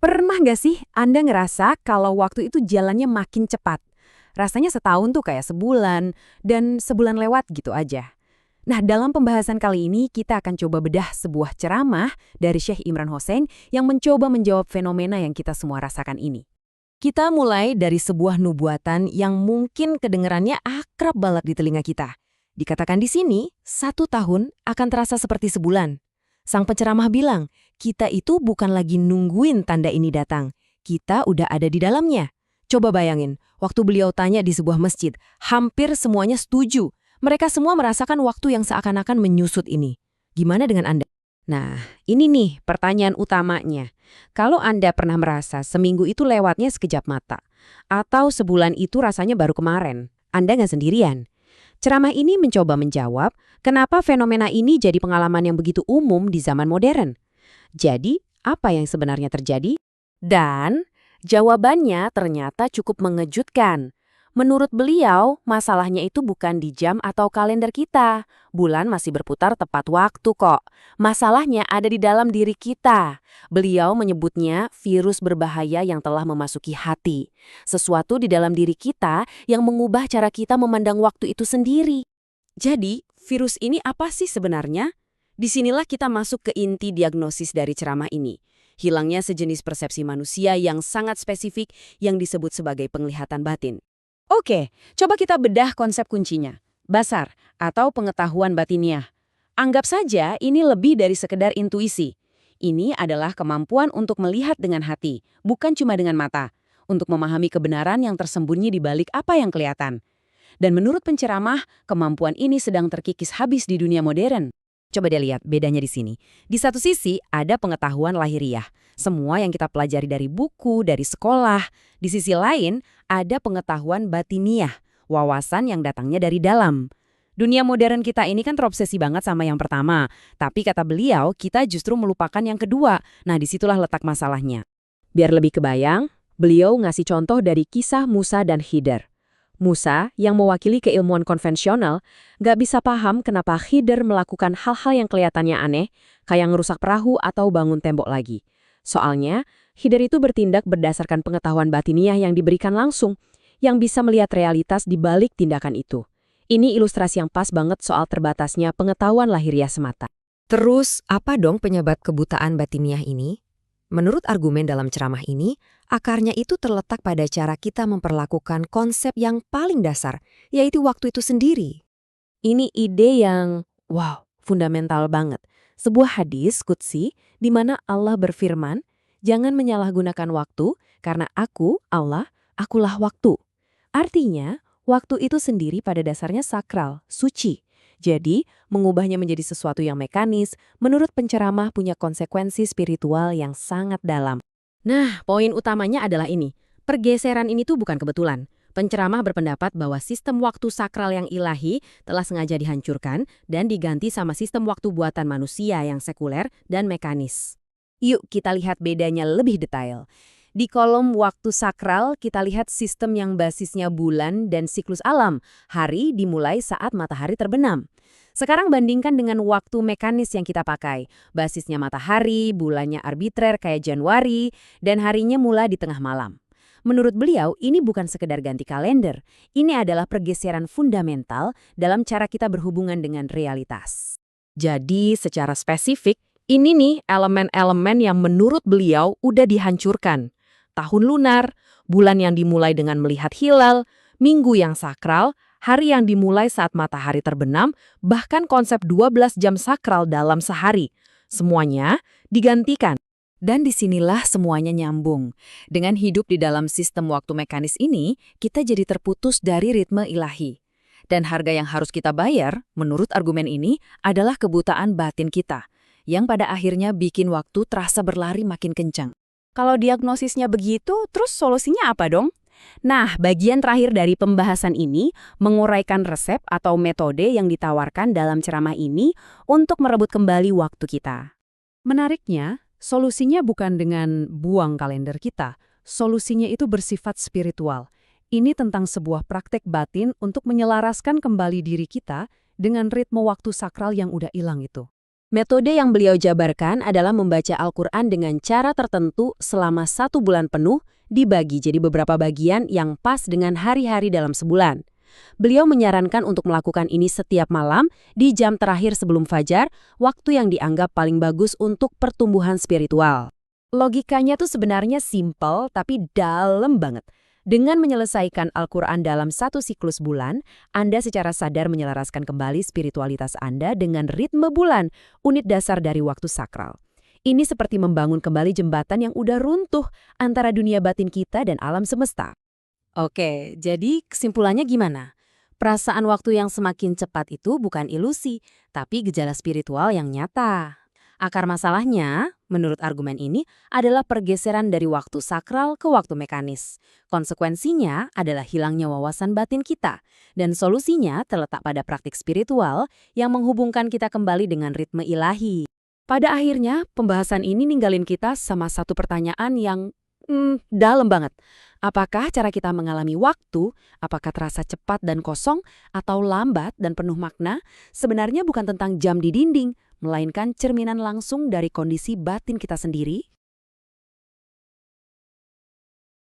Pernah nggak sih Anda ngerasa kalau waktu itu jalannya makin cepat? Rasanya setahun tuh kayak sebulan, dan sebulan lewat gitu aja. Nah, dalam pembahasan kali ini kita akan coba bedah sebuah ceramah dari Syekh Imran Hosein yang mencoba menjawab fenomena yang kita semua rasakan ini. Kita mulai dari sebuah nubuatan yang mungkin kedengarannya akrab banget di telinga kita. Dikatakan di sini, 1 tahun akan terasa seperti sebulan. Sang penceramah bilang, kita itu bukan lagi nungguin tanda ini datang. Kita udah ada di dalamnya. Coba bayangin, waktu beliau tanya di sebuah masjid, hampir semuanya setuju. Mereka semua merasakan waktu yang seakan-akan menyusut ini. Gimana dengan Anda? Nah, ini nih pertanyaan utamanya. Kalau Anda pernah merasa seminggu itu lewatnya sekejap mata, atau sebulan itu rasanya baru kemarin, Anda nggak sendirian. Ceramah ini mencoba menjawab kenapa fenomena ini jadi pengalaman yang begitu umum di zaman modern. Jadi, apa yang sebenarnya terjadi? Dan jawabannya ternyata cukup mengejutkan. Menurut beliau, masalahnya itu bukan di jam atau kalender kita. Bulan masih berputar tepat waktu kok. Masalahnya ada di dalam diri kita. Beliau menyebutnya virus berbahaya yang telah memasuki hati. Sesuatu di dalam diri kita yang mengubah cara kita memandang waktu itu sendiri. Jadi, virus ini apa sih sebenarnya? Disinilah kita masuk ke inti diagnosis dari ceramah ini. Hilangnya sejenis persepsi manusia yang sangat spesifik yang disebut sebagai penglihatan batin. Oke, coba kita bedah konsep kuncinya. Basar atau pengetahuan batiniah. Anggap saja ini lebih dari sekedar intuisi. Ini adalah kemampuan untuk melihat dengan hati, bukan cuma dengan mata. Untuk memahami kebenaran yang tersembunyi di balik apa yang kelihatan. Dan menurut penceramah, kemampuan ini sedang terkikis habis di dunia modern. Coba deh lihat bedanya di sini. Di satu sisi ada pengetahuan lahiriah. Semua yang kita pelajari dari buku, dari sekolah. Di sisi lain ada pengetahuan batiniah, wawasan yang datangnya dari dalam. Dunia modern kita ini kan terobsesi banget sama yang pertama. Tapi kata beliau, kita justru melupakan yang kedua. Nah, disitulah letak masalahnya. Biar lebih kebayang, beliau ngasih contoh dari kisah Musa dan Khidir. Musa, yang mewakili keilmuan konvensional, nggak bisa paham kenapa Khidir melakukan hal-hal yang kelihatannya aneh, kayak ngerusak perahu atau bangun tembok lagi. Soalnya, Khidir itu bertindak berdasarkan pengetahuan batiniah yang diberikan langsung, yang bisa melihat realitas di balik tindakan itu. Ini ilustrasi yang pas banget soal terbatasnya pengetahuan lahiriah semata. Terus, apa dong penyebab kebutaan batiniah ini? Menurut argumen dalam ceramah ini, akarnya itu terletak pada cara kita memperlakukan konsep yang paling dasar, yaitu waktu itu sendiri. Ini ide yang, wow, fundamental banget. Sebuah hadis qudsi di mana Allah berfirman, jangan menyalahgunakan waktu, karena aku, Allah, akulah waktu. Artinya, waktu itu sendiri pada dasarnya sakral, suci. Jadi, mengubahnya menjadi sesuatu yang mekanis, menurut penceramah punya konsekuensi spiritual yang sangat dalam. Nah, poin utamanya adalah ini. Pergeseran ini tuh bukan kebetulan. Penceramah berpendapat bahwa sistem waktu sakral yang ilahi telah sengaja dihancurkan dan diganti sama sistem waktu buatan manusia yang sekuler dan mekanis. Yuk kita lihat bedanya lebih detail. Di kolom waktu sakral, kita lihat sistem yang basisnya bulan dan siklus alam. Hari dimulai saat matahari terbenam. Sekarang bandingkan dengan waktu mekanis yang kita pakai. Basisnya matahari, bulannya arbitrer kayak Januari, dan harinya mulai di tengah malam. Menurut beliau, ini bukan sekedar ganti kalender. Ini adalah pergeseran fundamental dalam cara kita berhubungan dengan realitas. Jadi, secara spesifik, ini nih elemen-elemen yang menurut beliau udah dihancurkan. Tahun lunar, bulan yang dimulai dengan melihat hilal, minggu yang sakral, hari yang dimulai saat matahari terbenam, bahkan konsep 12 jam sakral dalam sehari. Semuanya digantikan. Dan disinilah semuanya nyambung. Dengan hidup di dalam sistem waktu mekanis ini, kita jadi terputus dari ritme ilahi. Dan harga yang harus kita bayar, menurut argumen ini, adalah kebutaan batin kita, yang pada akhirnya bikin waktu terasa berlari makin kencang. Kalau diagnosisnya begitu, terus solusinya apa dong? Nah, bagian terakhir dari pembahasan ini menguraikan resep atau metode yang ditawarkan dalam ceramah ini untuk merebut kembali waktu kita. Menariknya, solusinya bukan dengan buang kalender kita. Solusinya itu bersifat spiritual. Ini tentang sebuah praktek batin untuk menyelaraskan kembali diri kita dengan ritme waktu sakral yang udah hilang itu. Metode yang beliau jabarkan adalah membaca Al-Quran dengan cara tertentu selama 1 bulan penuh, dibagi jadi beberapa bagian yang pas dengan hari-hari dalam sebulan. Beliau menyarankan untuk melakukan ini setiap malam di jam terakhir sebelum fajar, waktu yang dianggap paling bagus untuk pertumbuhan spiritual. Logikanya tuh sebenarnya simpel tapi dalam banget. Dengan menyelesaikan Al-Quran dalam 1 siklus bulan, Anda secara sadar menyelaraskan kembali spiritualitas Anda dengan ritme bulan, unit dasar dari waktu sakral. Ini seperti membangun kembali jembatan yang udah runtuh antara dunia batin kita dan alam semesta. Oke, jadi kesimpulannya gimana? Perasaan waktu yang semakin cepat itu bukan ilusi, tapi gejala spiritual yang nyata. Akar masalahnya, menurut argumen ini, adalah pergeseran dari waktu sakral ke waktu mekanis. Konsekuensinya adalah hilangnya wawasan batin kita, dan solusinya terletak pada praktik spiritual yang menghubungkan kita kembali dengan ritme ilahi. Pada akhirnya, pembahasan ini ninggalin kita sama satu pertanyaan yang dalam banget. Apakah cara kita mengalami waktu, apakah terasa cepat dan kosong, atau lambat dan penuh makna, sebenarnya bukan tentang jam di dinding, melainkan cerminan langsung dari kondisi batin kita sendiri?